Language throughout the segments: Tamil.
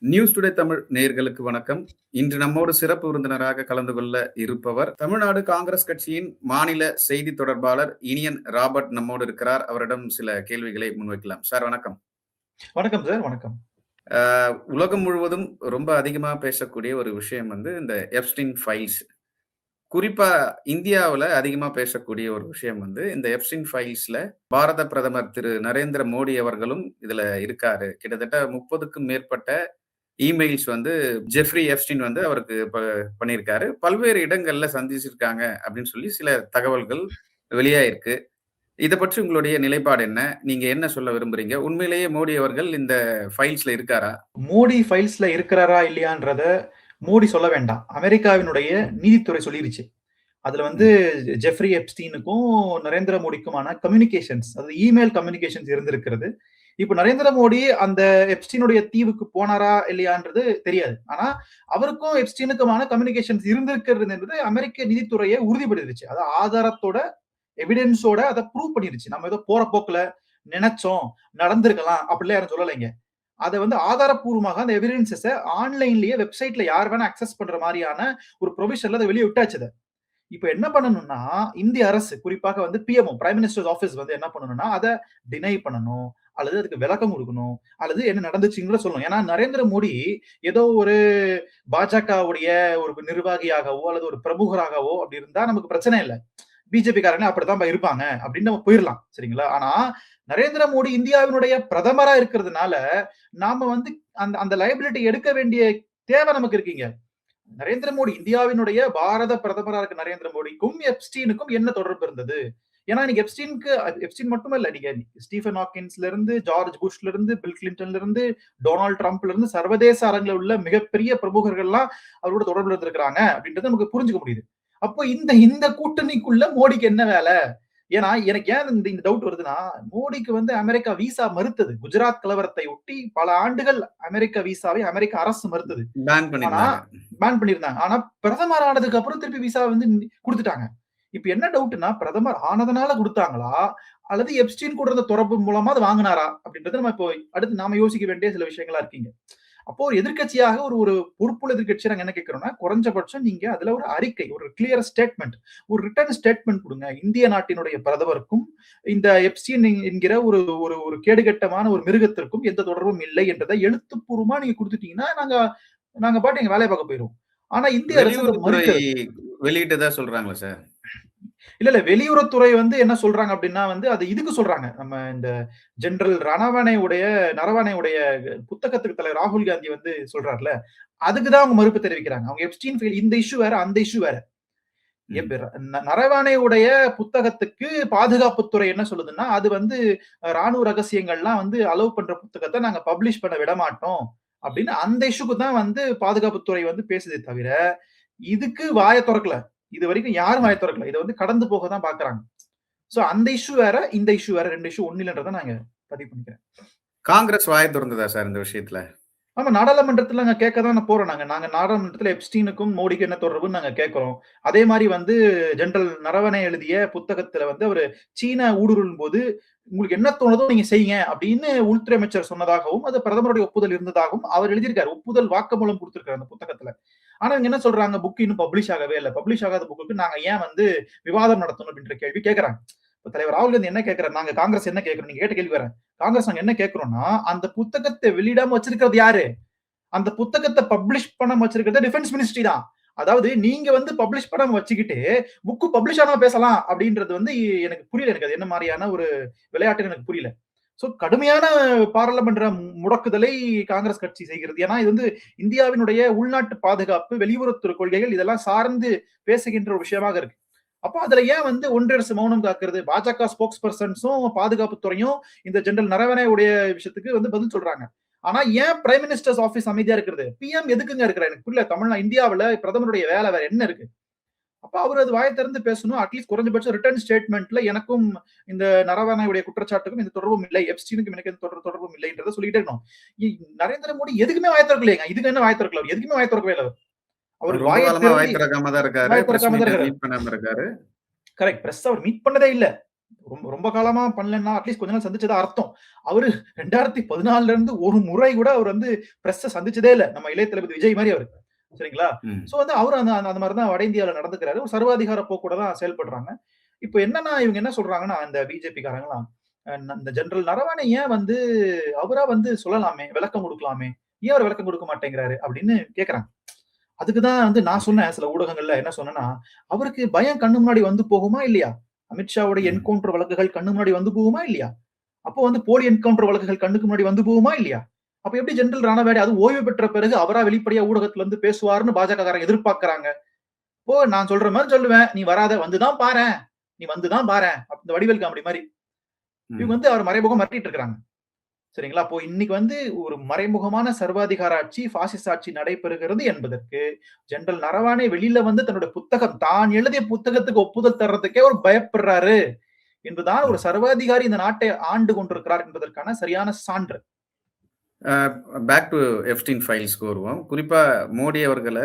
நியூஸ் டுடே தமிழ் நேயர்களுக்கு வணக்கம். இன்று நம்மோடு சிறப்பு விருந்தினராக கலந்து கொள்ள இருப்பவர், தமிழ்நாடு காங்கிரஸ் கட்சியின் மாநில செய்தி தொடர்பாளர் இனியன் ராபர்ட் நம்மோடு இருக்கிறார். அவரிடம் சில கேள்விகளை முன்வைக்கலாம். சார் வணக்கம். வணக்கம் சார். வணக்கம். உலகம் முழுவதும் ரொம்ப அதிகமா பேசக்கூடிய ஒரு விஷயம் இந்த எப்ஸ்டீன் ஃபைல்ஸ். குறிப்பா இந்தியாவுல அதிகமா பேசக்கூடிய ஒரு விஷயம் இந்த எப்ஸ்டீன் ஃபைல்ஸ்ல பாரத பிரதமர் திரு நரேந்திர மோடி அவர்களும் இதுல இருக்காரு. கிட்டத்தட்ட 30க்கும் மேற்பட்ட இமெயில்ஸ் ஜெஃப்ரி எப்ஸ்டீன் அவருக்கு பண்ணியிருக்காரு. பல்வேறு இடங்கள்ல சந்திச்சிருக்காங்க அப்படின்னு சொல்லி சில தகவல்கள் வெளியாயிருக்கு. இத பற்றி உங்களுடைய நிலைப்பாடு என்ன? நீங்க என்ன சொல்ல விரும்புறீங்க? உண்மையிலேயே மோடி அவர்கள் இந்த ஃபைல்ஸ்ல இருக்காரா? மோடி ஃபைல்ஸ்ல இருக்கிறாரா இல்லையான்றத மோடி சொல்ல வேண்டாம். அமெரிக்காவினுடைய நீதித்துறை சொல்லிருச்சு. அதுல ஜெஃப்ரி எப்ஸ்டீனுக்கும் நரேந்திர மோடிக்குமான கம்யூனிகேஷன்ஸ், அதாவது இமெயில் கம்யூனிகேஷன்ஸ் இருந்திருக்கிறது. இப்ப நரேந்திர மோடி அந்த எப்ஸ்டீனுடைய தீவுக்கு போனாரா இல்லையான்றது தெரியாது. ஆனா அவருக்கும் எப்ஸ்டீனுக்குமான கம்யூனிகேஷன்ஸ் இருந்திருக்கிறது என்பது அமெரிக்க நீதித்துறையை உறுதிப்படுத்திருச்சு. அதாவது ஆதாரத்தோட, எவிடன்ஸோட அதை ப்ரூவ் பண்ணிருச்சு. நம்ம ஏதோ போற போக்குல நினைச்சோம், நடந்திருக்கலாம் அப்படிலாம் யாரும் சொல்லலைங்க. அதை ஆதாரப்பூர்வமாக அந்த எவிடன்சஸ ஆன்லைன்லயே வெப்சைட்ல யார் வேணா அக்சஸ் பண்ற மாதிரியான ஒரு ப்ரொவிஷன்ல அதை வெளியே விட்டாச்சு. இப்ப என்ன பண்ணணும்னா, இந்திய அரசு குறிப்பாக பிஎம்ஓ, பிரைம் மினிஸ்டர்ஸ் ஆபீஸ் என்ன பண்ணணும்னா, அதை டினை பண்ணணும், அல்லது அதுக்கு விளக்கம் கொடுக்கணும், அல்லது என்ன நடந்துச்சுன்னு சொல்லணும். ஏன்னா நரேந்திர மோடி ஏதோ ஒரு பாஜகவுடைய ஒரு நிர்வாகியாகவோ அல்லது ஒரு பிரமுகராகவோ அப்படி இருந்தா நமக்கு பிரச்சனை இல்லை. பிஜேபி காரங்க அப்படித்தான் இருப்பாங்க அப்படின்னு நம்ம போயிடலாம், சரிங்களா? ஆனா நரேந்திர மோடி இந்தியாவினுடைய பிரதமரா இருக்கிறதுனால நாம அந்த அந்த லைபிலிட்டி எடுக்க வேண்டிய தேவை நமக்கு இருக்கீங்க. நரேந்திர மோடி இந்தியாவினுடைய பாரத பிரதமரா இருக்க நரேந்திர மோடிக்கும் எப்ஸ்டீனுக்கும் என்ன தொடர்பு இருந்தது? ஏன்னா நீங்க எப்ஸ்டீன் மட்டுமல்ல, நீங்க ஸ்டீஃபன் ஹாக்கின்ஸ்ல இருந்து, ஜார்ஜ் புஷ்ல இருந்து, பில் கிளின்டன்ல இருந்து, டொனால்டு ட்ரம்ப்ல இருந்து சர்வதேச அரங்கில் உள்ள மிகப்பெரிய பிரமுகர்கள்லாம் அவரோட தொடர்புல இருந்திருக்கிறாங்க அப்படின்றத நமக்கு புரிஞ்சுக்க முடியுது. அப்போ இந்த இந்த கூட்டணிக்குள்ள மோடிக்கு என்ன வேலை? ஏன்னா எனக்கு ஏன் இந்த டவுட் வருதுன்னா, மோடிக்கு அமெரிக்கா விசா மறுத்தது. குஜராத் கலவரத்தை ஒட்டி பல ஆண்டுகள் அமெரிக்க விசாவை அமெரிக்க அரசு மறுத்தது. பேன் பண்ணிருந்தாங்க. ஆனா பிரதமர் ஆனதுக்கு அப்புறம் திருப்பி விசா கொடுத்துட்டாங்க. இப்ப என்ன டவுட்னா, பிரதமர் ஆனதுனால கொடுத்தாங்களா அல்லது எப்ஸ்டீன் கூட இருந்த தொடர்பு மூலமா அதை வாங்கினாரா அப்படின்றது நம்ம இப்போ அடுத்து நாம யோசிக்க வேண்டிய சில விஷயங்களா இருக்கீங்க. அப்போ ஒரு எதிர்கட்சியாக ஒரு பொறுப்புள்ள எதிர்கட்சியா நாங்க என்ன கேட்கிறோம்னா, குறைஞ்சபட்சம் நீங்க அதுல ஒரு அறிக்கை, ஒரு கிளியர் ஸ்டேட்மெண்ட், ஒரு ரிட்டன் ஸ்டேட்மெண்ட் கொடுங்க. இந்திய நாட்டினுடைய பிரதமருக்கும் இந்த எப்ஸ்டீன் என்கிற ஒரு ஒரு ஒரு கேடுகட்டமான ஒரு மிருகத்திற்கும் எந்த தொடர்பும் இல்லை என்றதை எழுத்துப்பூர்வமா நீங்க கொடுத்துட்டீங்கன்னா நாங்க பாட்டு எங்க வேலையை பார்க்க போயிரும். ஆனா இந்திய அரசு வெளியிட்டதா சொல்றாங்களா சார்? இல்ல வெளியுறவுத்துறை என்ன சொல்றாங்க அப்படின்னா அது இதுக்கு சொல்றாங்க. நம்ம இந்த ஜெனரல் நரவானேவுடைய புத்தகத்துக்கு தலைவர் ராகுல் காந்தி சொல்றாருல, அதுக்குதான் அவங்க மறுப்பு தெரிவிக்கிறாங்க. அவங்க எப்ஸ்டீன் ஃபைல் இந்த இஷ்யூ வேற, அந்த இஷ்யூ வேற. நரவானேவுடைய புத்தகத்துக்கு பாதுகாப்புத்துறை என்ன சொல்லுதுன்னா, அது ராணுவ ரகசியங்கள்லாம் அலோவ் பண்ற புத்தகத்தை நாங்க பப்ளிஷ் பண்ண விட மாட்டோம் அப்படின்னு அந்த இஷ்யூக்கு தான் பாதுகாப்புத்துறை பேசுதே தவிர, இதுக்கு வாயை திறக்கல. இது வரைக்கும் யாரும் வாயை திறக்கல. இதை கடந்து போக தான் பாக்குறாங்க. சோ அந்த இஷ்யூ வேற, இந்த இஷ்யூ வேற, ரெண்டு இஷ்யூ ஒண்ணு இல்லன்றதை நாங்க பதிவு பண்ணிக்கிறேன். காங்கிரஸ் வாயை திறந்ததா சார் இந்த விஷயத்துல? ஆமா, நாடாளுமன்றத்துல நாங்க கேட்கதான் போறோம். நாங்க நாடாளுமன்றத்துல எப்ஸ்டீனுக்கும் மோடிக்கு என்ன தொடர்புன்னு நாங்க கேட்கிறோம். அதே மாதிரி ஜெனரல் நரவனே எழுதிய புத்தகத்துல அவரு சீன ஊடுருவும் போது உங்களுக்கு என்ன தோணுதோ நீங்க செய்யுங்க அப்படின்னு உள்துறை அமைச்சர் சொன்னதாகவும், அது பிரதமருடைய ஒப்புதல் இருந்ததாகவும் அவர் எழுதியிருக்காரு. ஒப்புதல் வாக்குமூலம் கொடுத்திருக்காரு அந்த புத்தகத்துல. ஆனா இவங்க என்ன சொல்றாங்க, புக் இன்னும் பப்ளிஷ் ஆகவே இல்லை. பப்ளிஷ் ஆகாத புக்கு நாங்க ஏன் விவாதம் நடத்தணும் அப்படின்ற கேள்வி கேட்கறாங்க. தலைவர் ராகுல் காந்தி என்ன கேட்கிறார், நாங்க காங்கிரஸ் என்ன கேட்கிறோம், நீங்க கேட்ட கேள்வி வரேன். காங்கிரஸ் நாங்க என்ன கேட்கிறோம்னா, அந்த புத்தகத்தை வெளியிடாம வச்சிருக்கிறது யாரு? அந்த புத்தகத்தை பப்ளிஷ் பண்ணாம வச்சிருக்கிறது டிஃபென்ஸ் மினிஸ்ட்ரி தான். அதாவது நீங்க பப்ளிஷ் பண்ணாம வச்சுக்கிட்டு புக்கு பப்ளிஷ் ஆனா பேசலாம் அப்படின்றது எனக்கு புரியல. எனக்கு அது என்ன மாதிரியான ஒரு விளையாட்டுன்னு எனக்கு புரியல. சோ கடுமையான பாராளுமன்ற முடக்குதலை காங்கிரஸ் கட்சி செய்கிறது. ஏன்னா இது இந்தியாவினுடைய உள்நாட்டு பாதுகாப்பு, வெளியுறவுத்துறை கொள்கைகள் இதெல்லாம் சார்ந்து பேசுகின்ற ஒரு விஷயமாக இருக்கு. அப்போ அதுல ஏன் ஒன்றிய அரசு மௌனம் காக்குறது? பாஜக ஸ்போக்ஸ் பர்சன்ஸும் பாதுகாப்புத்துறையும் இந்த ஜெனரல் நரவனே உடைய விஷயத்துக்கு பதில் சொல்றாங்க. ஆனா ஏன் பிரைம் மினிஸ்டர்ஸ் ஆபீஸ் அமைதியா இருக்கிறது? பிஎம் எதுக்குங்க இருக்கிறார்? எனக்கு புரியல. தமிழ்நாடு இந்தியாவுல பிரதமருடைய வேலை வேற என்ன இருக்கு? அப்ப அவர் அது வாயை திறந்து பேசணும். அட்லீஸ்ட் குறைஞ்சபட்சம் ரிட்டர்ன் ஸ்டேட்மெண்ட்ல எனக்கும் இந்த நரவணையுடைய குற்றச்சாட்டுக்கும் எந்த தொடர்பும் இல்லை, எப்ஸ்டீனுக்கும் எனக்கு எந்த தொடர்பும் இல்லைன்றதை சொல்லிட்டே இருக்கணும். நரேந்திர மோடி எதுக்குமே வாயை திறக்கலைங்க. இதுக்கு என்ன வாயை திறக்கல? எதுக்குமே வாயை திறக்கவே இல்லை. அவர் வாயை திறக்காம தான் இருக்காரு. கரெக்ட். பிரஸ் அவர் மீட் பண்ணதே இல்ல. ரொம்ப காலமா பண்ணலன்னா அட்லீஸ்ட் கொஞ்ச நாள் சந்திச்சதா அர்த்தம். அவரு 2014ல இருந்து ஒரு முறை கூட அவர் வந்து பிரஸ்ஸ சந்திச்சதே இல்ல. நம்ம இளைய தளபதி விஜய் மாரி அவரு. சரிங்களா? ம். சோ வந்து அவரு அந்த அந்த மாரி தான் வட இந்தியாவுல நடந்துக்கிறாரு. ஒரு சர்வாதிகார போக்கோட தான் செயல்படுறாங்க. இப்ப என்னன்னா, இவங்க என்ன சொல்றாங்கன்னா, இந்த பிஜேபி காரங்கலாம், இந்த ஜெனரல் நரவானே ஏன் வந்து அவரா வந்து சொல்லலாமே, விளக்கம் குடுக்கலாமே, ஏன் அவரு விளக்கம் குடுக்க மாட்டேங்கிறாரு? அப்படின்னு கேட்கறாங்க. அதுக்கு தான் வந்து நான் ஓகே. சொன்னேன், சில ஊடகங்கள்ல என்ன சொன்னேன்னா, அவருக்கு பயம் கண்ணு முன்னாடி வந்து போகுமா இல்லையா? அமித்ஷாவோட ம். என்கவுண்டர் வழக்குகள் கண்ணு முன்னாடி வந்து போகுமா இல்லையா? அப்போ வந்து போலி என்கவுண்டர் வழக்குகள் கண்ணுக்கு முன்னாடி வந்து போகுமா இல்லையா? அப்ப எப்படி ஜெனரல் ராணாவேடி அதுவும் ஓய்வு பெற்ற பிறகு அவரா வெளிப்படையா ஊடகத்துல வந்து பேசுவாருன்னு பாஜக காரங்க எதிர்பார்க்கறாங்க. இப்போ நான் சொல்ற மாரி சொல்லுவேன். "நீ வராத, வந்து தான் பாரேன். நீ வந்து தான் பாரேன்." இந்த வடிவேல் காமெடி மாரி. இவங்க ம். வந்து அவர மறைமுகமா மிரட்டிட்டு இருக்காங்க. சரிங்களா? அப்போ இன்னைக்கு வந்து ஒரு மறைமுகமான சர்வாதிகார ஆட்சி, பாசிச ஆட்சி நடைபெறுகிறது என்பதற்கு, ஜெனரல் நரவானே வெளியில வந்து தன்னுடைய புத்தகம், தான் எழுதிய புத்தகத்துக்கு ஒப்புதல் தர்றதுக்கே அவர் பயப்படுறாரு என்பதுதான் ஒரு ம். சர்வாதிகாரி இந்த நாட்டை ஆண்டு கொண்டிருக்கிறார் என்பதற்கான சரியான சான்று. அ பேக் டூ எப்ஸ்டீன் ஃபைல்ஸ்க்கு வருவோம். குறிப்பா மோடி அவர்கள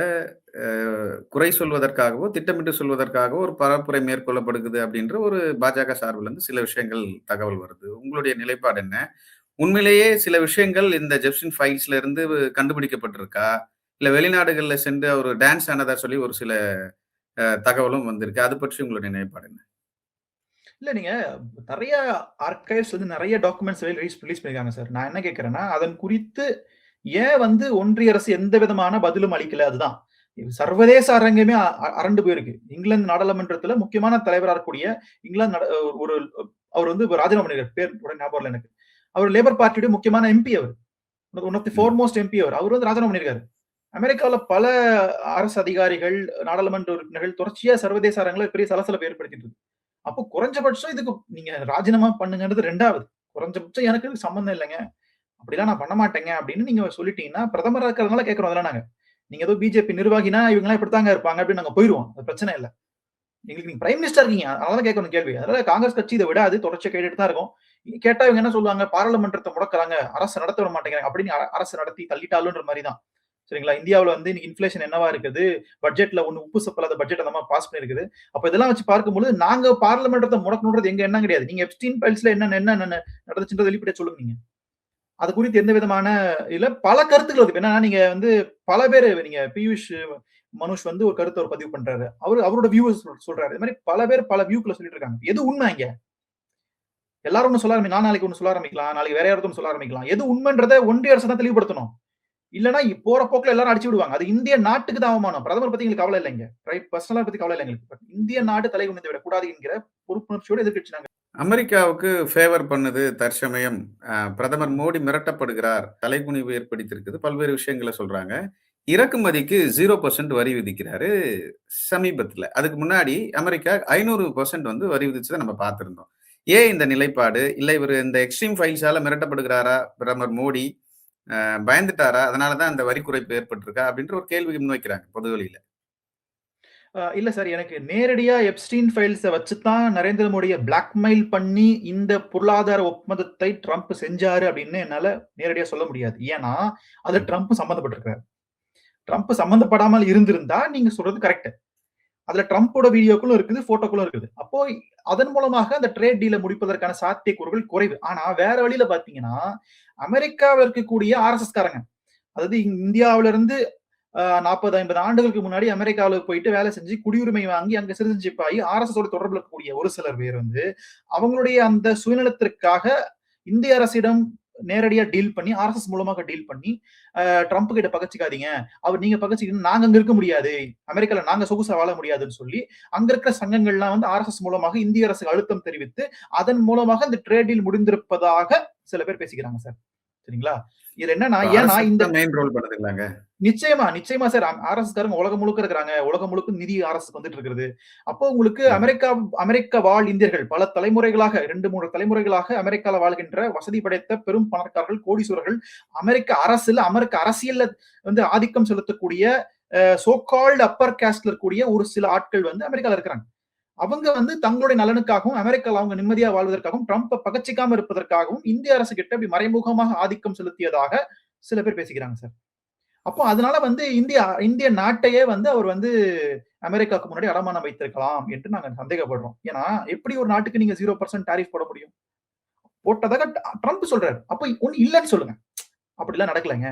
அ குறை சொல்வதற்காகவோ, திட்டமிட்டு சொல்வதற்காகவோ ஒரு பரப்புரை மேற்கொள்ளப்படுகுது அப்படின்ற ஒரு பாஜக சார்பில இருந்து சில விஷயங்கள் தகவல் வருது. உங்களுடைய நிலைப்பாடு என்ன? உண்மையிலேயே சில விஷயங்கள் இந்த ஜெப்ஸ்டின் ஃபைல்ஸ்ல இருந்து கண்டுபிடிக்கப்பட்டிருக்கா? இல்ல வெளிநாடுகள்ல சென்று அவரு டான்ஸ் ஆனதா சொல்லி ஒரு சில தகவலும் வந்திருக்கு. அது பற்றி உங்களுடைய நிலைப்பாடு என்ன? இல்ல நீங்க நெறைய ஆர்கைவ்ஸ் வந்து நெறைய டாக்குமெண்ட்ஸ் ரிலீஸ் ரிலீஸ் பண்ணியிருக்காங்க சார். நான் என்ன கேட்கிறேன்னா, அதன் குறித்து ஏன் வந்து ஒன்றிய அரசு எந்த விதமான பதிலும் அளிக்கல? அதுதான். சர்வதேச அரங்கமே அரண்டு போயிருக்கு. இங்கிலாந்து நாடாளுமன்றத்துல முக்கியமான தலைவரா இருக்கக்கூடிய இங்கிலாந்து ஒரு அவர் வந்து ராஜினாமா பண்ணிருக்காரு. பேர் கூட ஞாபகம் இல்ல எனக்கு. அவர் லேபர் பார்ட்டியோட முக்கியமான எம்பி அவரு. ஒன் ஆஃப் தி ம். ஃபோர்மோஸ்ட் எம்பி அவர். அவரு வந்து ராஜினாமா பண்ணியிருக்காரு. அமெரிக்காவுல பல அரசு அதிகாரிகள், நாடாளுமன்ற உறுப்பினர்கள் தொடர்ச்சியா சர்வதேச அரங்குல பெரிய சலசலப்பை ஏற்படுத்திட்டு இருக்கு. அப்போ குறைஞ்சபட்சம் இதுக்கு நீங்க ராஜினாமா பண்ணுங்கன்றது 2வது. குறைஞ்சபட்சம் எனக்கு இதுக்கு சம்மந்தம் இல்லங்க. அப்படிலாம் நான் பண்ண மாட்டேங்க அப்படின்னு நீங்க சொல்லிட்டீங்கன்னா, பிரதமரா இருக்கிறதுனால கேட்கிறோம் அதெல்லாம் நாங்க. நீங்க ஏதோ பிஜேபி நிர்வாகினா இவங்கலாம் இப்படித்தாங்க இருப்பாங்க அப்படின்னு நாங்க போயிருவோம். அது பிரச்சனை இல்ல. எங்களுக்கு நீங்க பிரைம் மினிஸ்டரா இருக்கீங்க. அதனால தான் கேட்கணும் கேள்வி. அதனால காங்கிரஸ் கட்சி இத விடாது. தொடர்ச்சியா கேட்டுட்டு தான் இருக்கும். கேட்டா இவங்க என்ன சொல்லுவாங்க, பாராளுமன்றத்த முடக்குறாங்க. அரசு நடத்த விட மாட்டேங்கிறாங்க. அப்படின்னு அரசு நடத்தி தள்ளிட்டாலுன்ற மாரி தான். சரிங்களா? இந்தியாவுல வந்து இன்னைக்கு இன்ஃப்ளேஷன் என்னவா இருக்குது? பட்ஜெட்ல ஒண்ணும் உப்பு சப்பு பட்ஜெட் அந்த மாரி பாஸ் பண்ணியிருக்குது. அப்ப இதெல்லாம் வச்சு பார்க்கும்பொழுது, நாங்க பார்லிமென்றத்த முடக்கணும்ன்றது எங்க எண்ணம் கிடையாது. நீங்க எப்ஸ்டீன் ஃபைல்ஸ்ல என்ன நடந்துச்சுன்றத வெளிப்படையா சொல்லுங்க நீங்க. அது குறித்து எந்த விதமான இல்ல பல கருத்துக்கள் இருக்கு. என்னன்னா, நீங்க வந்து பல பேரு நீங்க பியூஷ் மனுஷ் வந்து ஒரு கருத்த பதிவு பண்றாரு. அவரோட வியூவ சொல்றாரு. இது மாரி பல பேர் பல வியூக்கள சொல்லிட்டு இருக்காங்க. எது உண்மை இங்க? எல்லாரும் ஒண்ணு சொல்ல நான் நாளைக்கு ஒண்ணு சொல்ல ஆரம்பிக்கலாம். நாளைக்கு வேற யாராவது ஒண்ணு சொல்ல ஆரம்பிக்கலாம். எது உண்மைன்றத ஒன்றிய அரசு தான் தெளிவுபடுத்தணும். இல்லன்னா போற போக்குல எல்லாரும் அடிச்சு விடுவாங்க. அது இந்திய நாட்டுக்கு தான் அவமானம். பிரதமர் பத்தி எங்களுக்கு கவலை இல்லைங்க. பர்சனலா பத்தி கவலை இல்ல எங்களுக்கு. பட் இந்திய நாடு தலை குனிந்து விடக்கூடாது என்கிற பொறுப்புணர்ச்சியோட எதிர்க்கட்சி நாங்க. அமெரிக்காவுக்கு ஃபேவர் பண்ணுது தற்சமயம். பிரதமர் மோடி மிரட்டப்படுகிறார். தலைகுனிவு ஏற்படுத்தியிருக்குது. பல்வேறு விஷயங்கள சொல்றாங்க. இறக்குமதிக்கு 0% வரி விதிக்கிறாரு சமீபத்தில. அதுக்கு முன்னாடி அமெரிக்கா 500% வந்து வரி விதிச்சத நம்ம பார்த்திருந்தோம். ஏன் இந்த நிலைப்பாடு? இல்ல இவரு இந்த எக்ஸ்ட்ரீம் ஃபைல்ஸால மிரட்டப்படுகிறாரா பிரதமர் மோடி? பயந்துட்டாரா? அதனால தான் அந்த வரி குறைப்பு ஏற்பட்டிருக்கா? அப்படின்ற ஒரு கேள்வி முன்வைக்கிறாங்க பொதுவெளியில. இல்ல சார். எனக்கு நேரடியா எப்ஸ்டீன் ஃபைல்ஸ வச்சு தான் நரேந்திர மோடிய பிளாக்மெயில் பண்ணி இந்த பொருளாதார ஒப்பந்தத்தை ட்ரம்ப் செஞ்சாரு அப்படின்னு என்னால நேரடியா சொல்ல முடியாது. ஏன்னா, அதுல ம். ட்ரம்ப் சம்மந்தப்பட்டிருக்கிறார். ட்ரம்ப் சம்மந்தப்படாமல் இருந்திருந்தா நீங்க சொல்றது கரெக்ட். அதுல ட்ரம்போட வீடியோக்களும் இருக்குது, போட்டோக்களும் இருக்குது. அப்போ அதன் மூலமாக அந்த டிரேட் டீல முடிப்பதற்கான சாத்தியக்கூறுகள் குறைவு. ஆனா வேற வழியில பார்த்தீங்கன்னா, அமெரிக்காவுல இருக்கக்கூடிய ஆர்எஸ்எஸ் காரங்க, அதாவது இந்தியாவில இருந்து 40, 50 ஆண்டுகளுக்கு முன்னாடி அமெரிக்காவுல போயிட்டு வேலை செஞ்சு குடியுரிமை வாங்கி அங்க சிட்டிசன்ஷிப் ஆகி ஆர்எஸ்எஸ் ஓட தொடர்புல இருக்கக்கூடிய ஒரு சிலர் பேர் வந்து அவங்களுடைய அந்த சுயநலத்திற்காக இந்திய அரசிடம் நேரடியா டீல் பண்ணி ஆர்எஸ்எஸ் மூலமாக டீல் பண்ணி ட்ரம்ப் கிட்ட பகச்சுக்காதீங்க. அவர் நீங்க பகச்சுக்கிட்டு நாங்க அங்க இருக்க முடியாது. அமெரிக்கால நாங்க சொகுசா வாழ முடியாதுன்னு சொல்லி அங்க இருக்கிற சங்கங்கள்லாம் வந்து ஆர்எஸ்எஸ் மூலமாக இந்திய அரசுக்கு அழுத்தம் தெரிவித்து அதன் மூலமாக இந்த ட்ரேட் டீல் முடிந்திருப்பதாக சில பேர் பேசிக்கிறாங்க சார். சரிங்களா? இது என்னன்னா இப்ப ஏன்னா ஆர்எஸ்எஸ் இந்த தான் மெயின் ரோல் பண்ணுதுங்களாங்க. நிச்சயமா, நிச்சயமா சார். ஆர்எஸ்எஸ் காரங்க உலகம் முழுக்க இருக்கிறாங்க. உலகம் முழுக்க நிதி ஆர்எஸ்எஸ்க்கு வந்துட்டு இருக்குது. அப்போ உங்களுக்கு ம். அமெரிக்கா வாழ் இந்தியர்கள் பல தலைமுறைகளாக 2, 3 தலைமுறைகளாக அமெரிக்கால வாழ்கின்ற வசதி படைத்த பெரும் பணக்காரர்கள், கோடீஸ்வரர்கள், அமெரிக்க அரசியல்ல வந்து ஆதிக்கம் செலுத்தக்கூடிய சோ கால்ட் அப்பர் காஸ்ட்ல இருக்கக்கூடிய ஒரு சில ஆட்கள் வந்து அமெரிக்கால இருக்கிறாங்க. அவங்க வந்து தங்களுடைய நலனுக்காகவும், அமெரிக்கால அவங்க நிம்மதியா வாழ்வதற்காகவும், ட்ரம்ப பகச்சிக்காம இருப்பதற்காகவும் இந்திய அரசு கிட்ட இப்படி மறைமுகமாக ஆதிக்கம் செலுத்தியதாக சில பேர் பேசிக்கிறாங்க சார். அப்போ அதனால வந்து இந்திய நாட்டையே வந்து அவர் வந்து அமெரிக்காவுக்கு முன்னாடி அடமானம் வைத்திருக்கலாம் என்று நாங்க சந்தேகப்படுறோம். ஏன்னா, எப்படி ஒரு நாட்டுக்கு நீங்க 0% டாரிஃப் போட முடியும்? போட்டதாக ட்ரம்ப் சொல்றாரு. அப்ப ஒண்ணு இல்லன்னு சொல்லுங்க. அப்படிலாம் நடக்கலங்க.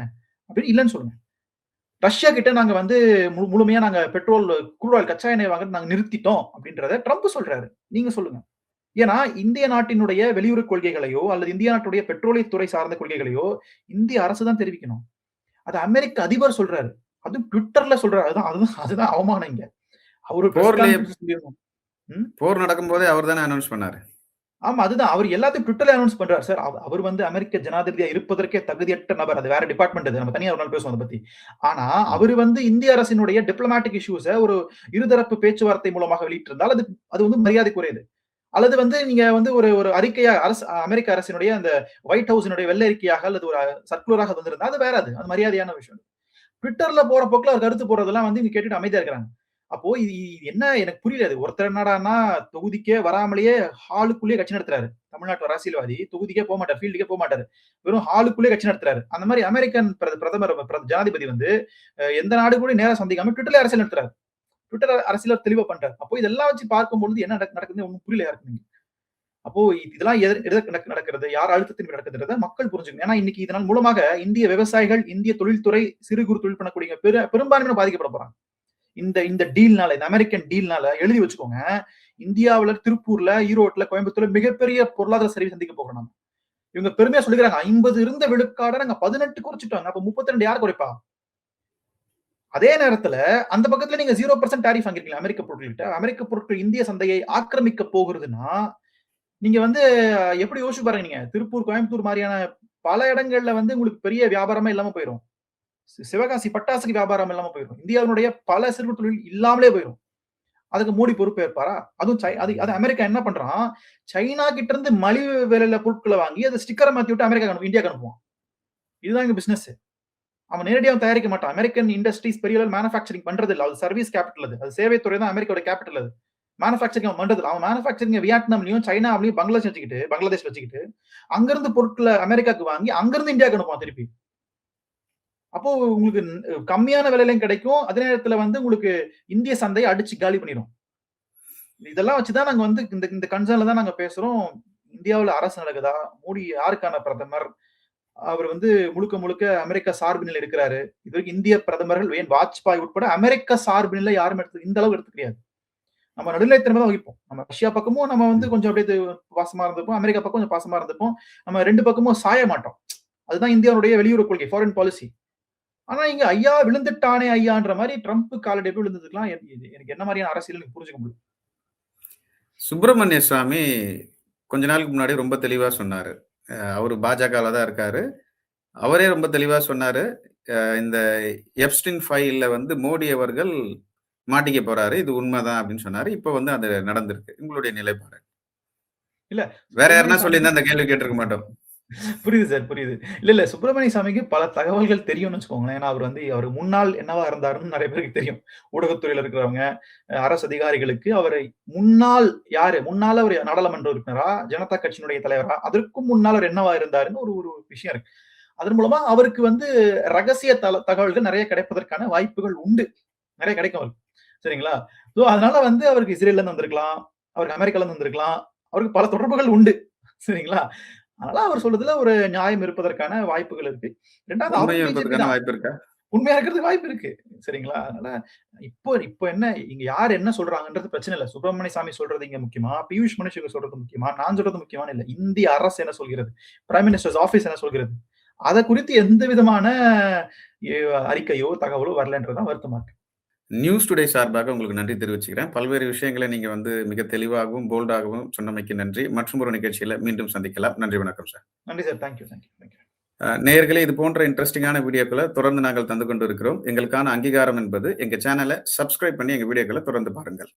அப்படின்னு இல்லன்னு சொல்லுங்க. ரஷ்யா கிட்ட நாங்க வந்து முழுமையா நாங்க பெட்ரோல், க்ரூட் ஆயில் கச்சா எண்ணெய் வாங்குறத நாங்க நிறுத்திட்டோம் அப்படின்றத ட்ரம்ப் சொல்றாரு. நீங்க சொல்லுங்க. ஏன்னா, இந்திய நாட்டினுடைய வெளியுறவு கொள்கைகளையோ, அல்லது இந்திய நாட்டுடைய பெட்ரோலியத்துறை சார்ந்த கொள்கைகளையோ, இந்திய அரசு தான் தெரிவிக்கணும். அது அமெரிக்க அதிபர் சொல்றாரு. அதுவும் ட்விட்டர்ல சொல்றாரு. அதுதான் அவமானம் இங்க. அவரு பிரஸ் போர்லயே கான்ஃபரன்ஸ் சொல்லிரணும். ம். போர் நடக்கும்போதே அவர் தானே அனௌன்ஸ் பண்ணாரு. ஆமா. அதுதான். அவரு எல்லாத்தையும் ட்விட்டர்ல அனௌன்ஸ் பண்றாரு சார். அவர் வந்து அமெரிக்க ஜனாதிபதியா இருப்பதற்கே தகுதியற்ற நபர். அது வேற டிபார்ட்மெண்ட் அது. நம்ம தனியா ஒரு நாள் பேசுவோம் அத பத்தி. ஆனா, அவரு வந்து இந்திய அரசினுடைய டிப்ளோமேட்டிக் இஷ்யூஸ ஒரு இருதரப்பு பேச்சுவார்த்தை மூலமாக வெளியிட்டிருந்தால், அது வந்து மரியாதைக்குரியது. அல்லது வந்து நீங்க வந்து ஒரு ஒரு அறிக்கையா அமெரிக்க அரசினுடைய அந்த ஒயிட் ஹவுஸினுடைய வெள்ளை அறிக்கையாக அல்லது ஒரு சர்க்குலராக வந்திருந்தா அது வேற அது. அது மரியாதையான விஷயம். ட்விட்டர்ல போற போக்குல அவர் கருத்து போடுறதெல்லாம் வந்து இங்க கேட்டுட்டு அமைதியா இருக்கிறாங்க. அப்போ இது என்ன எனக்கு புரியல அது. ஒருத்தர் என்னடான்னா தொகுதிக்கே வராமலேயே ஹாலுக்குள்ளேயே கட்சி நடத்துறாரு. தமிழ்நாட்டு அரசியல்வாதி தொகுதிக்கே போமாட்டாரு, ஃபீல்டுக்கே போமாட்டாரு. வெறும் ஹாலுக்குள்ளேயே கட்சி நடத்துறாரு. அந்த மாரி அமெரிக்கன் பிரதமர் ஜனாதிபதி வந்து எந்த நாடு கூட நேரா சந்திக்காம ட்விட்டர்ல அரசியல் நடத்துறாரு. ட்விட்டர் அரசியல தெளிவா பண்றாரு. அப்போ இதெல்லாம் வச்சு பார்க்கும்பொழுது என்ன நடக்குதுன்னு ஒண்ணும் புரியல யாருக்குமே. அப்போ இதெல்லாம் எதற்கு நடக்கிறது? யார் அழுத்தத்தின் மீது நடக்குதுன்றத மக்கள் புரிஞ்சுக்கணும். ஏன்னா இன்னைக்கு இதனால் மூலமாக இந்திய விவசாயிகள், இந்திய தொழில்துறை, சிறு குறு தொழில் பண்ணக்கூடிய பெரும்பான்மையினர் பாதிக்கப்பட போறாங்க. இந்த டீல்னால, இந்த அமெரிக்கன் டீல்னால எழுதி வச்சுக்கோங்க. இந்தியாவுல திருப்பூர்ல, ஈரோட்ல, கோயம்புத்தூர்ல மிகப்பெரிய பொருளாதார சரிவு சந்திக்க போறோம் நம்ம. இவங்க பெருமையா சொல்லிக்கிறாங்க 50 இருந்த விழுக்காட நாங்க 18 குறைச்சுட்டோங்க. அப்ப 32 யார் குறைப்பா? அதே நேரத்துல அந்த பக்கத்துல நீங்க 0% டாரிஃப் வாங்கிருக்கீங்க அமெரிக்க பொருட்கள்கிட்ட. அமெரிக்க பொருட்கள் இந்திய சந்தையை ஆக்கிரமிக்க போகிறதுன்னா, நீங்க வந்து எப்படி யோசிச்சு பாருங்க நீங்க. திருப்பூர், கோயம்புத்தூர் மாரியான பல இடங்கள்ல வந்து உங்களுக்கு பெரிய வியாபாரமே இல்லாம போயிரும். சிவகாசி பட்டாசுக்கு வியாபாரம் இல்லாம போயிரும். இந்தியாவினுடைய பல சிறு தொழில் இல்லாமலே போயிரும். அதுக்கு மோடி பொறுப்பேற்பாரா? அதுவும் அது அமெரிக்கா என்ன பண்றான்? சைனா கிட்ட இருந்து மலிவு விலையில பொருட்கள வாங்கி அத ஸ்டிக்கர மாத்தி விட்டு இந்தியாக்கு அனுப்புவான். இதுதான் இங்க பிசினஸ். அவன் நேரடியா தயாரிக்க மாட்டான். அமெரிக்கன் இண்டஸ்ட்ரீஸ் பெரிய அளவில் மேனுஃபேக்சரிங் பண்றது இல்ல. அது சர்வீஸ் கேபிட்டல் அது. அது சேவைத்துறை தான் அமெரிக்காவோட கேபிட்டல் அது. மேனுஃபேக்சரிங் அவன் பண்றது இல்ல. அவன் மேனுஃபேக்சரிங் வியட்நாம்லயும், சைனாவிலயும், பங்களாதேஷ் வச்சுக்கிட்டு அங்கிருந்து பொருட்கள அமெரிக்காக்கு வாங்கி அங்கிருந்து இந்தியாக்கு அனுப்புவான் திருப்பி. அப்போ உங்களுக்கு கம்மியான விலையிலும் கிடைக்கும். அதே நேரத்துல வந்து உங்களுக்கு இந்திய சந்தைய அடிச்சு காலி பண்ணிரும். இதெல்லாம் வச்சுதான் நாங்க வந்து இந்த கன்சர்ன்ல தான் நாங்க பேசுறோம். இந்தியாவுல அரசு நடக்குதா? மோடி யாருக்கான பிரதமர்? அவர் வந்து முழுக்க முழுக்க அமெரிக்கா சார்பு நிலை இருக்கிறாரு. இதுவரைக்கும் இந்திய பிரதமர்கள் ஏன் வாஜ்பாய் உட்பட அமெரிக்க சார்பு நிலை யாரும் இந்த அளவு எடுத்து கிடையாது. நம்ம நடுநிலைத்தன்மை தான் வகிப்போம். நம்ம ரஷ்யா பக்கமும் நம்ம வந்து கொஞ்சம் அப்படியே பாசமா இருந்துப்போம். அமெரிக்கா பக்கம் கொஞ்சம் பாசமா இருந்துப்போம். நம்ம 2 பக்கமும் சாய மாட்டோம். அதுதான் இந்தியாவுடைய வெளியுறவு கொள்கை, ஃபாரின் பாலிசி. ஆனா இங்க ஐயா விழுந்துட்டானே ஐயான்ற மாரி ட்ரம்ப் காலடி போய் விழுந்ததுக்கலாம் எனக்கு என்ன மாரியான அரசியல் எனக்கு புரிஞ்சுக்க முடியல. சுப்பிரமணிய சுவாமி கொஞ்ச நாளுக்கு முன்னாடி ரொம்ப தெளிவா சொன்னாரு. அவரு பாஜகல தான் இருக்காரு. அவரே ரொம்ப தெளிவா சொன்னாரு. இந்த எப்ஸ்டின் ஃபைல்ல வந்து மோடி அவர்கள் மாட்டிக்க போறாரு. இது உண்மைதான் அப்படின்னு சொன்னாரு. இப்ப வந்து அது நடந்திருக்கு. உங்களுடைய நிலைப்பாடு? இல்ல வேற யாருன்னா சொல்லியிருந்தா அந்த கேள்வி கேட்டிருக்க மாட்டோம். புரியுது சார், புரியுது. இல்ல சுப்பிரமணிய சாமிக்கு பல தகவல்கள் தெரியும்னு வச்சுக்கோங்களேன். ஏன்னா அவர் முன்னாள் என்னவா இருந்தாருன்னு நெறைய பேருக்கு தெரியும். ஊடகத்துறையில இருக்கிறவங்க, அரசு அதிகாரிகளுக்கு அவரை முன்னால அவரு நாடாளுமன்ற உறுப்பினரா, ஜனதா கட்சியினுடைய தலைவரா, அதற்கும் முன்னால அவர் என்னவா இருந்தாருன்னு ஒரு விஷயம் இருக்கு. அதன் மூலமா அவருக்கு வந்து ரகசிய தகவல்கள் நெறைய கிடைப்பதற்கான வாய்ப்புகள் உண்டு. நெறைய கிடைக்கும் அவருக்கு. சரிங்களா? அதனால வந்து அவருக்கு இஸ்ரேல்ல இருந்து வந்திருக்கலாம். அவருக்கு அமெரிக்கால இருந்து வந்திருக்கலாம். அவருக்கு பல தொடர்புகள் உண்டு. சரிங்களா? அதனால அவர் சொல்றதுல ஒரு நியாயம் இருப்பதற்கான வாய்ப்புகள் இருக்கு. 2வது உண்மையும் அவரும் பிஜேபி இருப்பதற்கான தான். வாய்ப்பு இருக்கா? உண்மையா இருக்கிறதுக்கு வாய்ப்பு இருக்கு. சரிங்களா? அதனால இப்போ என்ன இங்க யார் என்ன சொல்றாங்கன்றது பிரச்சனை இல்ல. சுப்பிரமணிய சாமி சொல்றது இங்க முக்கியமா? பியூஷ் மணிஷங்க சொல்றது முக்கியமா? நான் சொல்றது முக்கியமான்னு இல்ல. இந்திய அரசு என்ன சொல்கிறது? பிரைம் மினிஸ்டர்ஸ் ஆபீஸ் என்ன சொல்கிறது? அத குறித்து எந்த விதமான எ அறிக்கையோ, தகவலோ வரலன்றது தான் வருத்தமா இருக்கு. நியூஸ் டுடே சார்பாக உங்களுக்கு நன்றி தெரிவிச்சுக்கிறேன். பல்வேறு விஷயங்கள நீங்க வந்து மிக தெளிவாகவும், போல்டாகவும் சொன்னமைக்கு நன்றி. மற்றும் ஒரு நிகழ்ச்சியில மீண்டும் சந்திக்கலாம். நன்றி, வணக்கம் சார். நன்றி சார். Thank you. நேயர்களே, இது போன்ற இன்ட்ரஸ்டிங்கான வீடியோக்கள தொடர்ந்து நாங்கள் தந்து கொண்டு இருக்கிறோம். எங்களுக்கான அங்கீகாரம் என்பது எங்க சேனல சப்ஸ்கிரைப் பண்ணி எங்க வீடியோக்கள தொடர்ந்து பாருங்கள்.